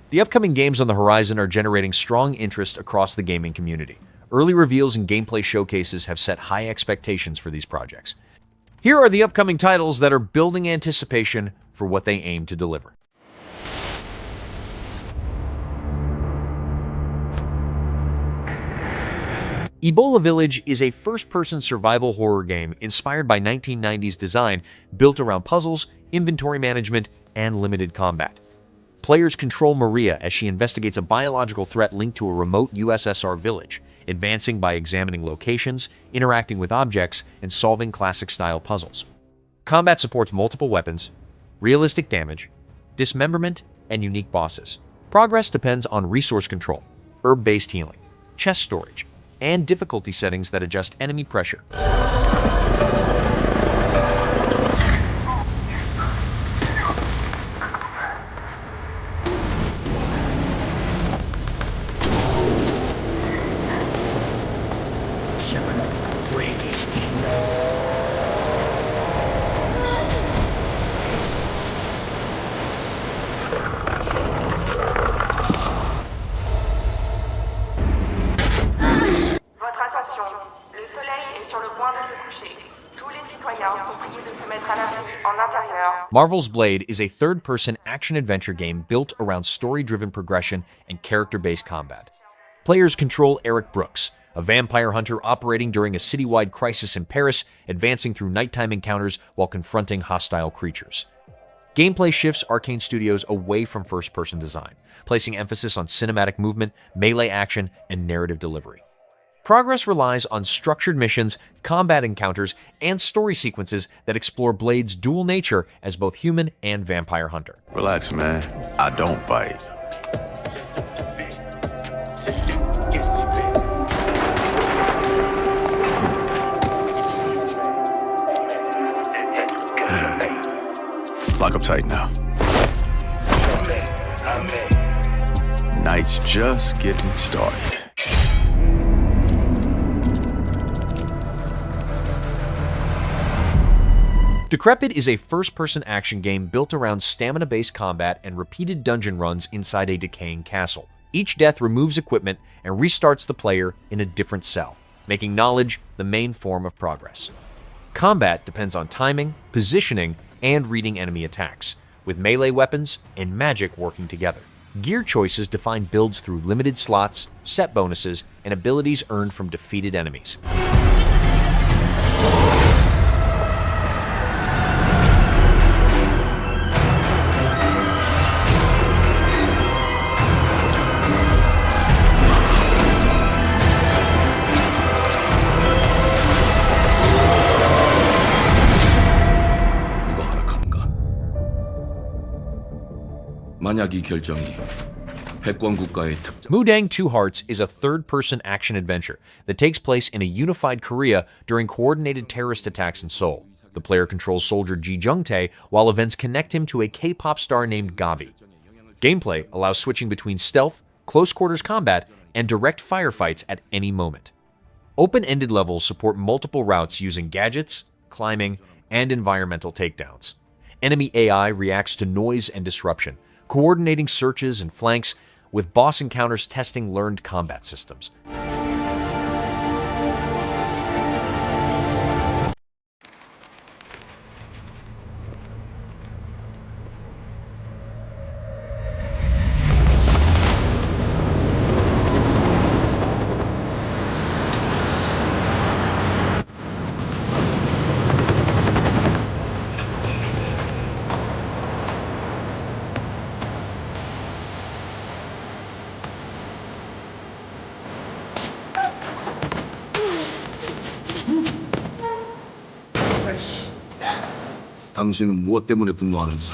The upcoming games on the horizon are generating strong interest across the gaming community. Early reveals and gameplay showcases have set high expectations for these projects. Here are the upcoming titles that are building anticipation for what they aim to deliver. Ebola Village is a first-person survival horror game inspired by 1990s design built around puzzles, inventory management, and limited combat. Players control Maria as she investigates a biological threat linked to a remote USSR village, advancing by examining locations, interacting with objects, and solving classic-style puzzles. Combat supports multiple weapons, realistic damage, dismemberment, and unique bosses. Progress depends on resource control, herb-based healing, chest storage, and difficulty settings that adjust enemy pressure. Marvel's Blade is a third-person action-adventure game built around story-driven progression and character-based combat. Players control Eric Brooks, a vampire hunter operating during a citywide crisis in Paris, advancing through nighttime encounters while confronting hostile creatures. Gameplay shifts Arcane Studios away from first-person design, placing emphasis on cinematic movement, melee action, and narrative delivery. Progress relies on structured missions, combat encounters, and story sequences that explore Blade's dual nature as both human and vampire hunter. Relax, man. I don't bite. Lock up tight now. Night's just getting started. Decrepit is a first-person action game built around stamina-based combat and repeated dungeon runs inside a decaying castle. Each death removes equipment and restarts the player in a different cell, making knowledge the main form of progress. Combat depends on timing, positioning, and reading enemy attacks, with melee weapons and magic working together. Gear choices define builds through limited slots, set bonuses, and abilities earned from defeated enemies. MUDANG Two Hearts is a third-person action-adventure that takes place in a unified Korea during coordinated terrorist attacks in Seoul. The player controls soldier Ji Jung-tae while events connect him to a K-pop star named Gavi. Gameplay allows switching between stealth, close-quarters combat, and direct firefights at any moment. Open-ended levels support multiple routes using gadgets, climbing, and environmental takedowns. Enemy AI reacts to noise and disruption, coordinating searches and flanks, with boss encounters testing learned combat systems. 당신은 무엇 때문에 분노하는지.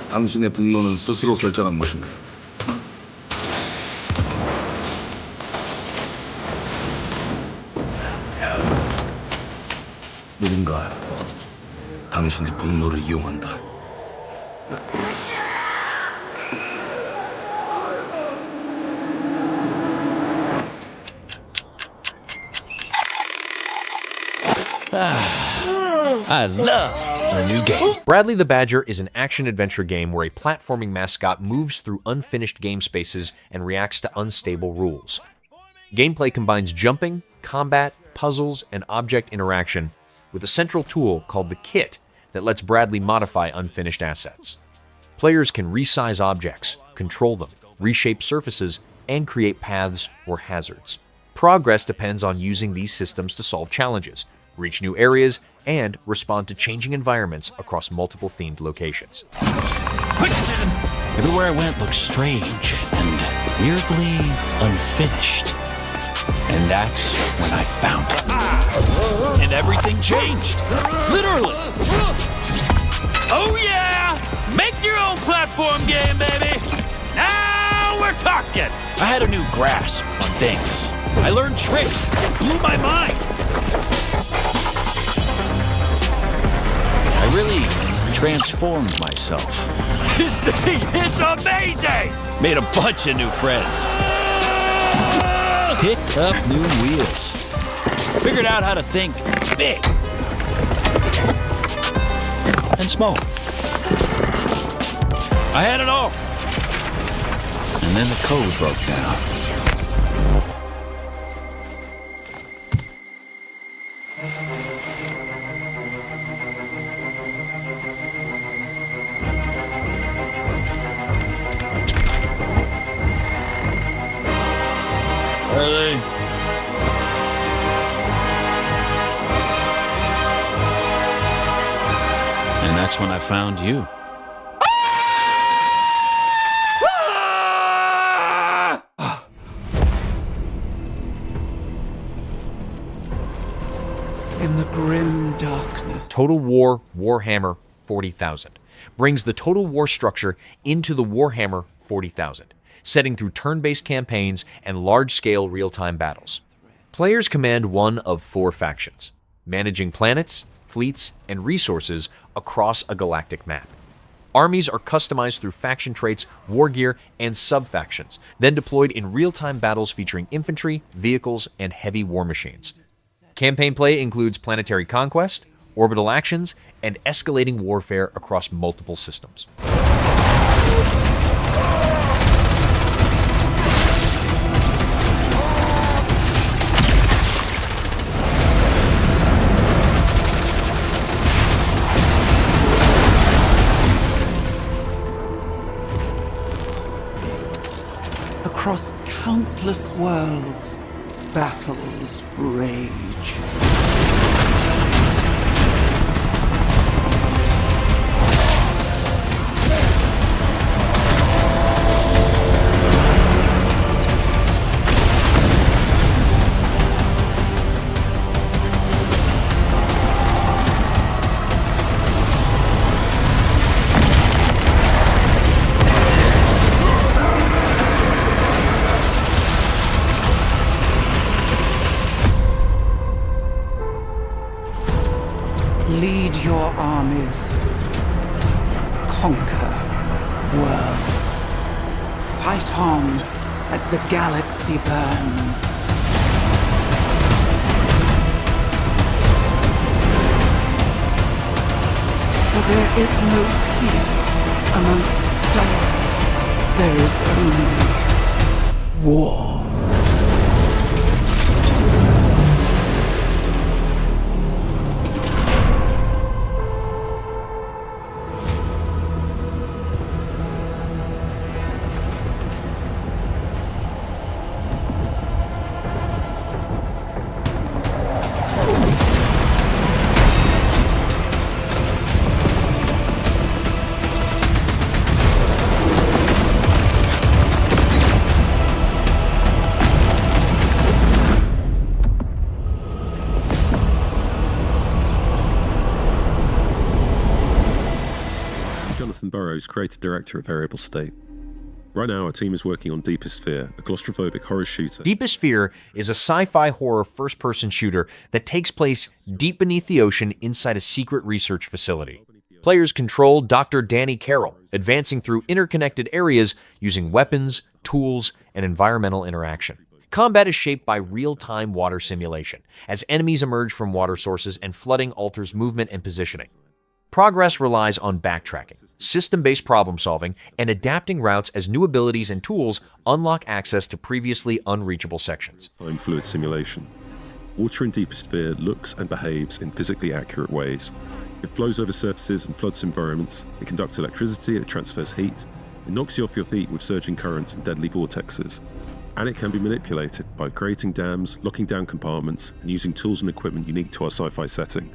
당신의 분노는 스스로 결정한 것입니다. 누군가 당신의 분노를 이용한다. I love a new game. Bradley the Badger is an action-adventure game where a platforming mascot moves through unfinished game spaces and reacts to unstable rules. Gameplay combines jumping, combat, puzzles, and object interaction with a central tool called the Kit that lets Bradley modify unfinished assets. Players can resize objects, control them, reshape surfaces, and create paths or hazards. Progress depends on using these systems to solve challenges, reach new areas, and respond to changing environments across multiple themed locations. Quick decision! Everywhere I went looked strange and weirdly unfinished. And that's when I found it. And everything changed. Literally. Oh yeah! Make your own platform game, baby! Now we're talking! I had a new grasp on things. I learned tricks that blew my mind. I really transformed myself. This thing is amazing! Made a bunch of new friends. Picked up new wheels. Figured out how to think big and small. I had it all. And then the code broke down. Are they? And that's when I found you. In the grim darkness. Total War Warhammer 40,000 brings the Total War structure into the Warhammer 40,000, setting through turn-based campaigns and large-scale real-time battles. Players command one of 4 factions, managing planets, fleets, and resources across a galactic map. Armies are customized through faction traits, war gear, and sub-factions, then deployed in real-time battles featuring infantry, vehicles, and heavy war machines. Campaign play includes planetary conquest, orbital actions, and escalating warfare across multiple systems. Across countless worlds, battles rage. Lead your armies. Conquer worlds. Fight on as the galaxy burns. For there is no peace amongst the stars. There is only war. Burrows, creative director at Variable State. Right now, our team is working on Deepest Fear, a claustrophobic horror shooter. Deepest Fear is a sci-fi horror first-person shooter that takes place deep beneath the ocean inside a secret research facility. Players control Dr. Danny Carroll, advancing through interconnected areas using weapons, tools, and environmental interaction. Combat is shaped by real-time water simulation, as enemies emerge from water sources and flooding alters movement and positioning. Progress relies on backtracking, system-based problem-solving, and adapting routes as new abilities and tools unlock access to previously unreachable sections. Time fluid simulation. Water in Deepest Sphere looks and behaves in physically accurate ways. It flows over surfaces and floods environments, it conducts electricity, it transfers heat, it knocks you off your feet with surging currents and deadly vortexes. And it can be manipulated by creating dams, locking down compartments, and using tools and equipment unique to our sci-fi setting.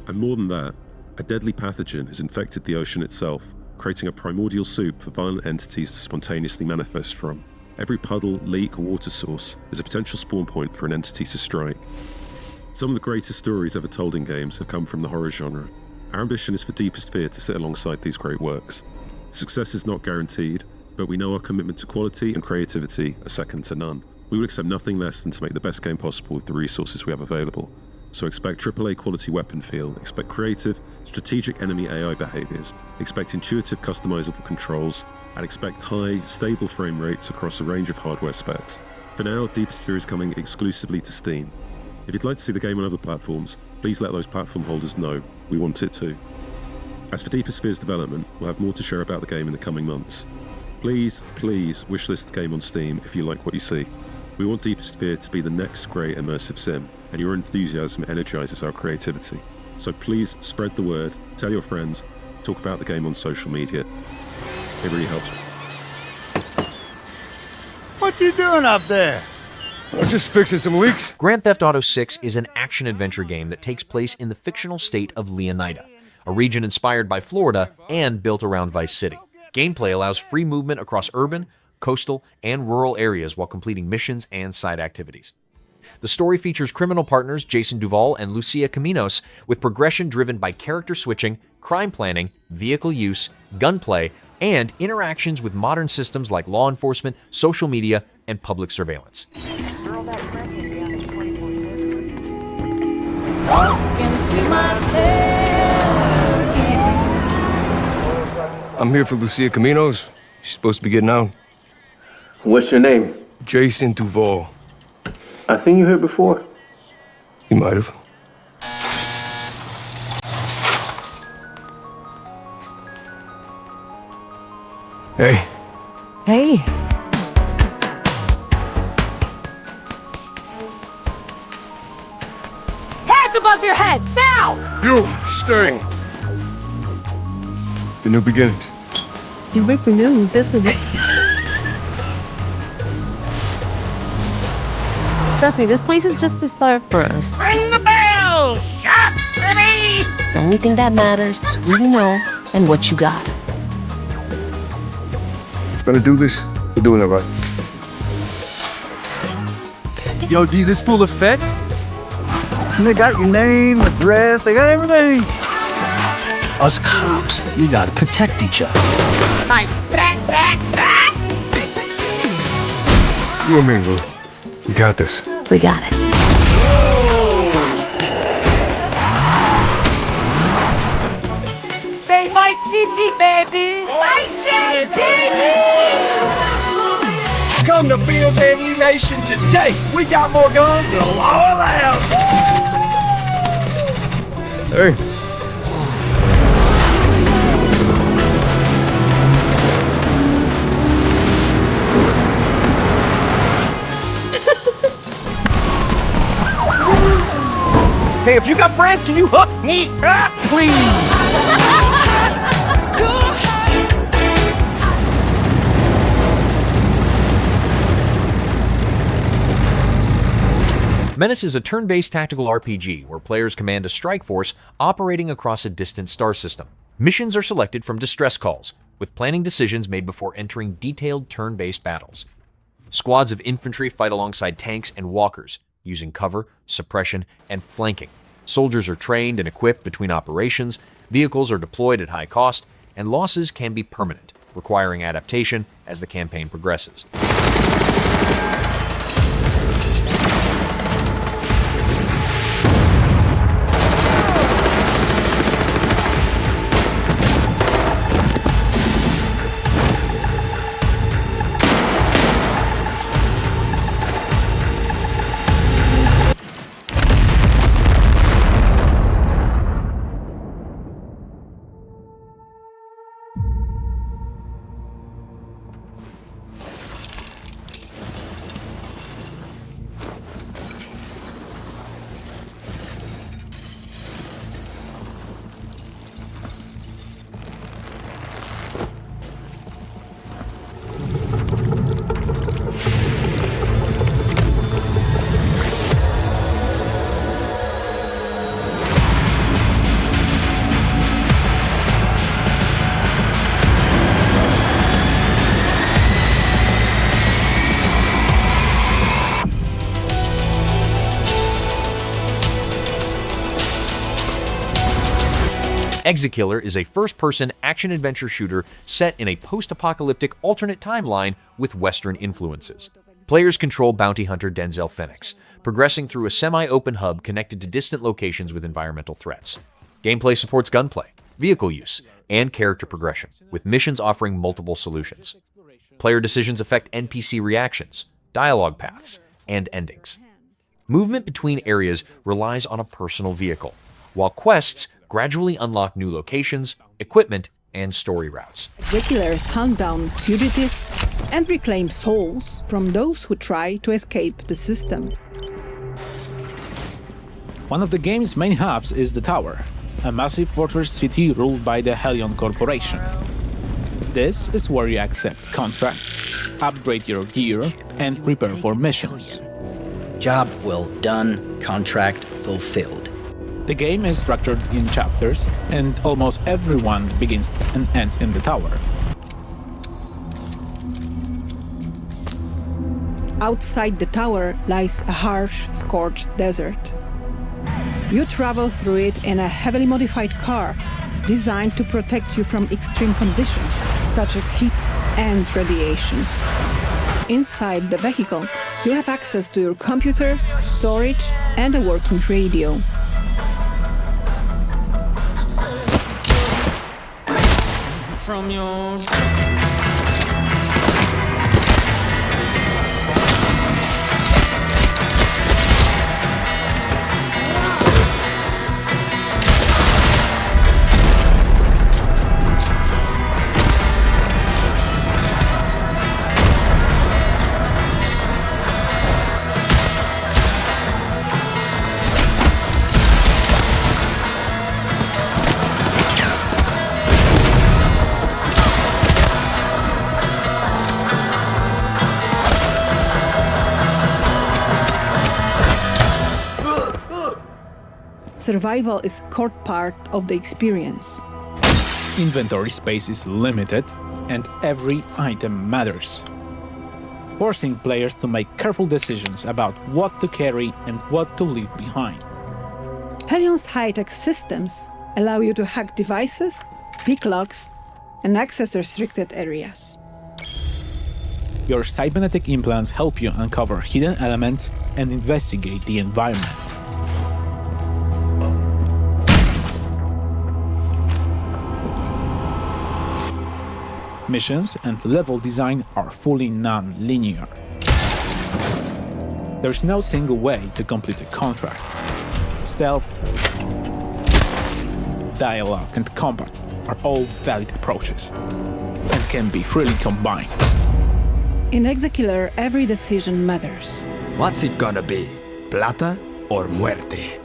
And more than that, a deadly pathogen has infected the ocean itself, creating a primordial soup for violent entities to spontaneously manifest from. Every puddle, leak, or water source is a potential spawn point for an entity to strike. Some of the greatest stories ever told in games have come from the horror genre. Our ambition is for Deepest Sphere to sit alongside these great works. Success is not guaranteed, but we know our commitment to quality and creativity are second to none. We would accept nothing less than to make the best game possible with the resources we have available. So expect AAA quality weapon feel, expect creative, strategic enemy AI behaviors, expect intuitive customizable controls, and expect high, stable frame rates across a range of hardware specs. For now, Deepest Sphere is coming exclusively to Steam. If you'd like to see the game on other platforms, please let those platform holders know. We want it too. As for Deepest Sphere's development, we'll have more to share about the game in the coming months. Please wishlist the game on Steam if you like what you see. We want Deepest Sphere to be the next great immersive sim, and your enthusiasm energizes our creativity. So please spread the word, tell your friends, talk about the game on social media. It really helps. What you doing up there? I'm just fixing some leaks. Grand Theft Auto 6 is an action-adventure game that takes place in the fictional state of Leonida, a region inspired by Florida and built around Vice City. Gameplay allows free movement across urban, coastal, and rural areas while completing missions and side activities. The story features criminal partners Jason Duval and Lucia Caminos, with progression driven by character switching, crime planning, vehicle use, gunplay, and interactions with modern systems like law enforcement, social media, and public surveillance. I'm here for Lucia Caminos. She's supposed to be getting out. What's your name? Jason Duval. I seen you here before. You might have. Hey. Hey. Hands above your head, now! You, stirring. The new beginnings. You make the news, isn't it? Trust me, this place is just the start for us. Ring the bell! Shots ready! The only thing that matters is who you know and what you got. Gonna do this? We're doing it right. Yo, D, this full of fed? They got your name, address, they got everything. Us cops, we gotta protect each other. You and me, Lou. We got this. We got it. Say my city, baby! My city! Come to Bill's Ammunition today. We got more guns than a law allows. Hey. Hey, if you got friends, can you hook me up, please? MENACE is a turn-based tactical RPG where players command a strike force operating across a distant star system. Missions are selected from distress calls, with planning decisions made before entering detailed turn-based battles. Squads of infantry fight alongside tanks and walkers, using cover, suppression, and flanking. Soldiers are trained and equipped between operations, vehicles are deployed at high cost, and losses can be permanent, requiring adaptation as the campaign progresses. ExeKiller is a first-person action-adventure shooter set in a post-apocalyptic alternate timeline with Western influences. Players control bounty hunter Denzel Phoenix, progressing through a semi-open hub connected to distant locations with environmental threats. Gameplay supports gunplay, vehicle use, and character progression, with missions offering multiple solutions. Player decisions affect NPC reactions, dialogue paths, and endings. Movement between areas relies on a personal vehicle, while quests gradually unlock new locations, equipment, and story routes. ExeKillers hunt down fugitives and reclaim souls from those who try to escape the system. One of the game's main hubs is the Tower, a massive fortress city ruled by the Helion Corporation. This is where you accept contracts, upgrade your gear, and prepare for missions. Job well done, contract fulfilled. The game is structured in chapters, and almost everyone begins and ends in the Tower. Outside the tower lies a harsh, scorched desert. You travel through it in a heavily modified car designed to protect you from extreme conditions such as heat and radiation. Inside the vehicle, you have access to your computer, storage, and a working radio. From your Survival is a core part of the experience. Inventory space is limited, and every item matters, forcing players to make careful decisions about what to carry and what to leave behind. Helion's high-tech systems allow you to hack devices, pick locks, and access restricted areas. Your cybernetic implants help you uncover hidden elements and investigate the environment. Missions and level design are fully non-linear. There's no single way to complete a contract. Stealth, dialogue, and combat are all valid approaches and can be freely combined. In ExeKiller, every decision matters. What's it gonna be? Plata or muerte?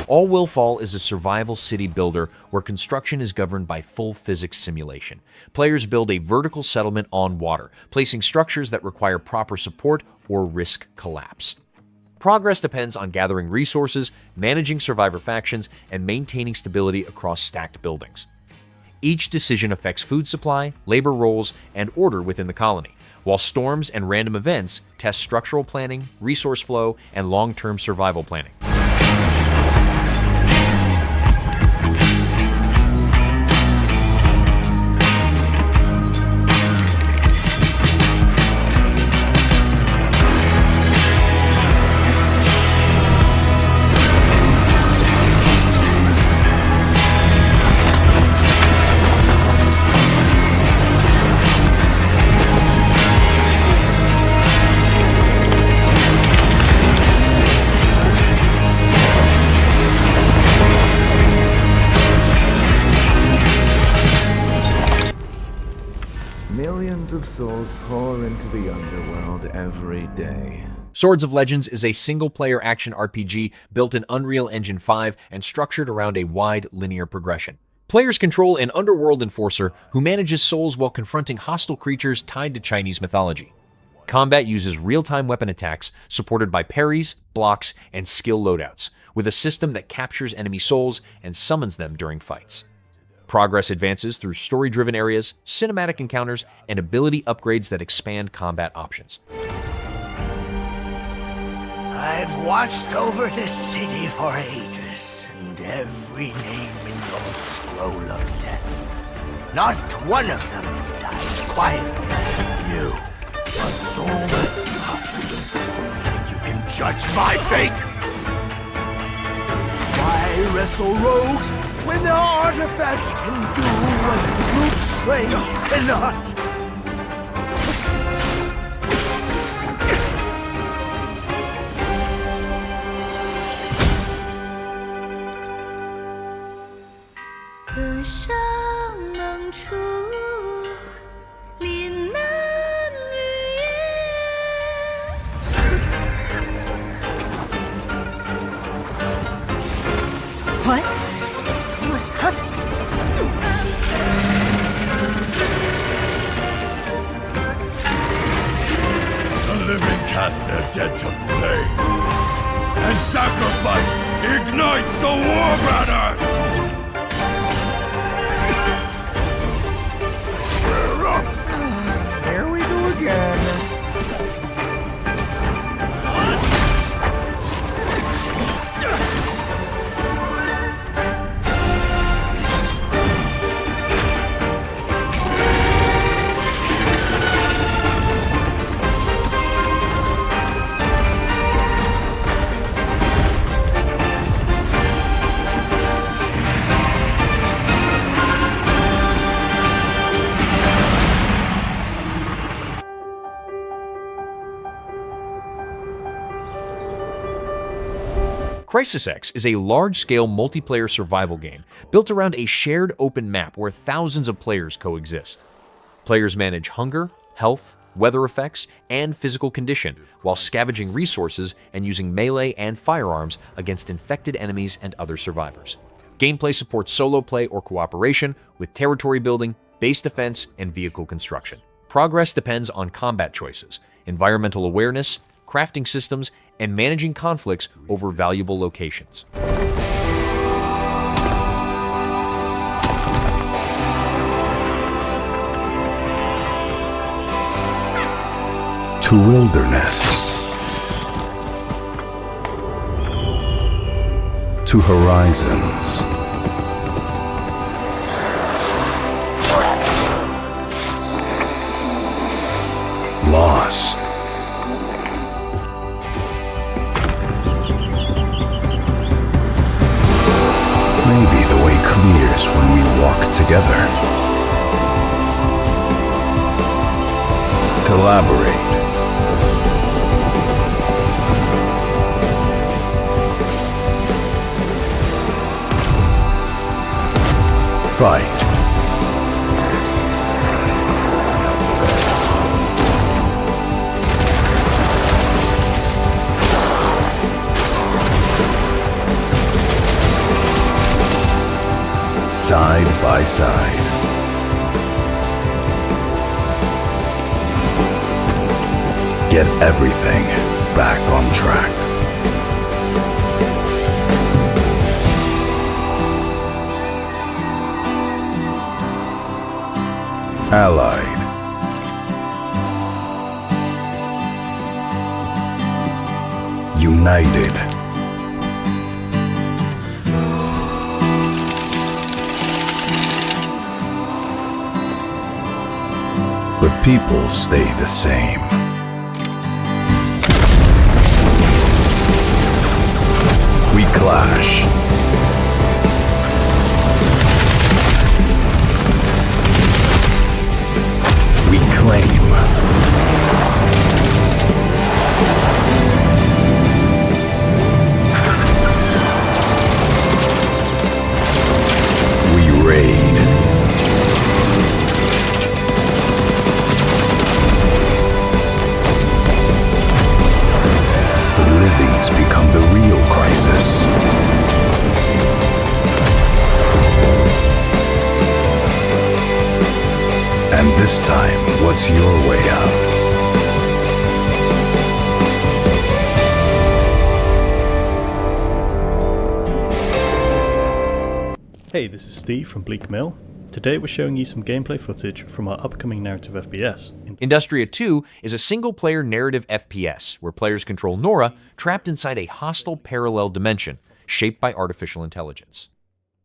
All Will Fall is a survival city builder where construction is governed by full physics simulation. Players build a vertical settlement on water, placing structures that require proper support or risk collapse. Progress depends on gathering resources, managing survivor factions, and maintaining stability across stacked buildings. Each decision affects food supply, labor roles, and order within the colony, while storms and random events test structural planning, resource flow, and long-term survival planning. Millions of souls pour into the underworld every day. Swords of Legends is a single-player action RPG built in Unreal Engine 5 and structured around a wide linear progression. Players control an underworld enforcer who manages souls while confronting hostile creatures tied to Chinese mythology. Combat uses real-time weapon attacks supported by parries, blocks, and skill loadouts, with a system that captures enemy souls and summons them during fights. Progress advances through story-driven areas, cinematic encounters, and ability upgrades that expand combat options. I've watched over this city for ages, and every name in your scroll of death. Not one of them dies quietly. You, a soulless husk, and you can judge my fate. Why wrestle rogues when their artifacts can do what brute strength cannot? What? Soulless husk? The living cast their dead to flame, and sacrifice ignites the war banners! Here we go again. CrisisX is a large-scale multiplayer survival game built around a shared open map where thousands of players coexist. Players manage hunger, health, weather effects, and physical condition while scavenging resources and using melee and firearms against infected enemies and other survivors. Gameplay supports solo play or cooperation with territory building, base defense, and vehicle construction. Progress depends on combat choices, environmental awareness, crafting systems, and managing conflicts over valuable locations. To wilderness, to horizons, lost. Maybe the way clears when we walk together. Collaborate. Fight. Side by side. Get everything back on track. Allied. United. But people stay the same. We clash. We claim. We raid. The livings become the real crisis. And this time, what's your way out? Hey, this is Steve from Bleak Mill. Today we're showing you some gameplay footage from our upcoming narrative FPS. Industria 2 is a single-player narrative FPS where players control Nora trapped inside a hostile parallel dimension shaped by artificial intelligence.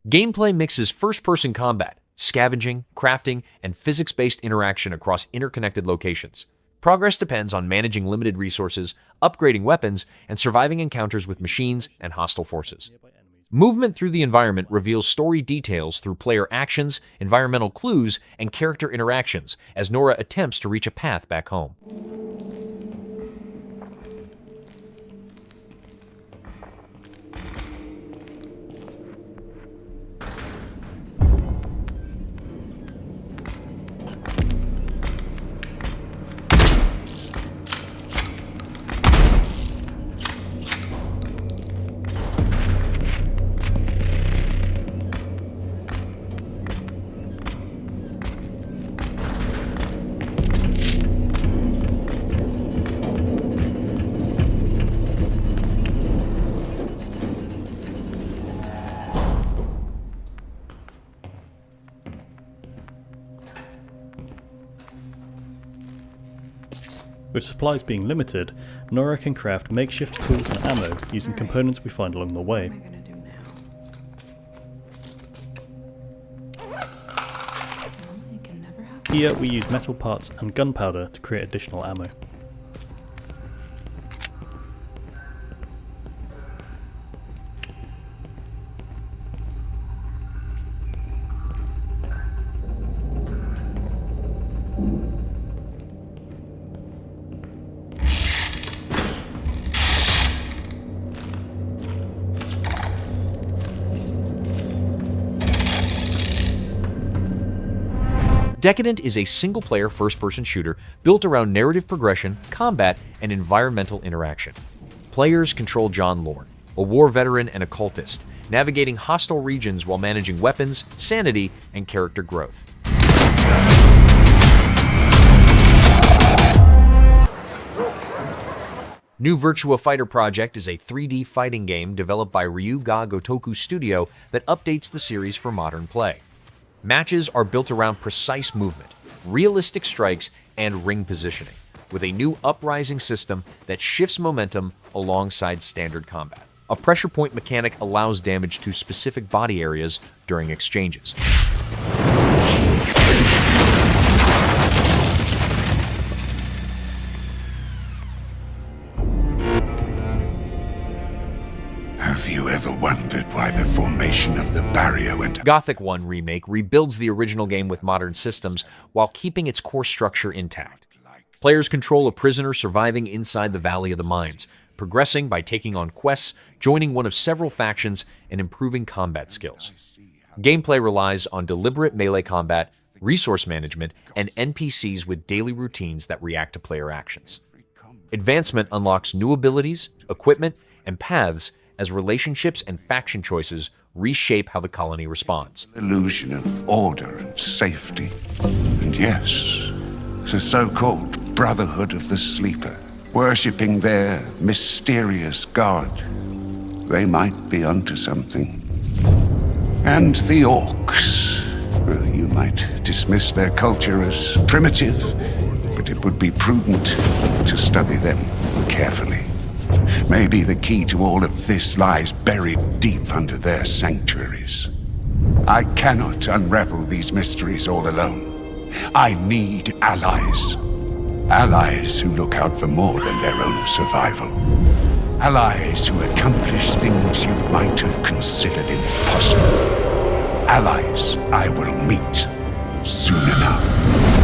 Gameplay mixes first-person combat, scavenging, crafting, and physics-based interaction across interconnected locations. Progress depends on managing limited resources, upgrading weapons, and surviving encounters with machines and hostile forces. Movement through the environment reveals story details through player actions, environmental clues, and character interactions as Nora attempts to reach a path back home. With supplies being limited, Nora can craft makeshift tools and ammo using components we find along the way. Here we use metal parts and gunpowder to create additional ammo. Decadent is a single-player first-person shooter built around narrative progression, combat, and environmental interaction. Players control John Lorne, a war veteran and occultist, navigating hostile regions while managing weapons, sanity, and character growth. New Virtua Fighter Project is a 3D fighting game developed by Ryu Ga Gotoku Studio that updates the series for modern play. Matches are built around precise movement, realistic strikes, and ring positioning, with a new uprising system that shifts momentum alongside standard combat. A pressure point mechanic allows damage to specific body areas during exchanges. Have you ever wondered why the formation of the barrier went... Gothic Remake rebuilds the original game with modern systems while keeping its core structure intact. Players control a prisoner surviving inside the Valley of the Mines, progressing by taking on quests, joining one of several factions, and improving combat skills. Gameplay relies on deliberate melee combat, resource management, and NPCs with daily routines that react to player actions. Advancement unlocks new abilities, equipment, and paths as relationships and faction choices reshape how the colony responds. Illusion of order and safety. And yes, the so-called Brotherhood of the Sleeper, worshipping their mysterious god. They might be onto something. And the Orcs. Well, you might dismiss their culture as primitive, but it would be prudent to study them carefully. Maybe the key to all of this lies buried deep under their sanctuaries. I cannot unravel these mysteries all alone. I need allies. Allies who look out for more than their own survival. Allies who accomplish things you might have considered impossible. Allies I will meet soon enough.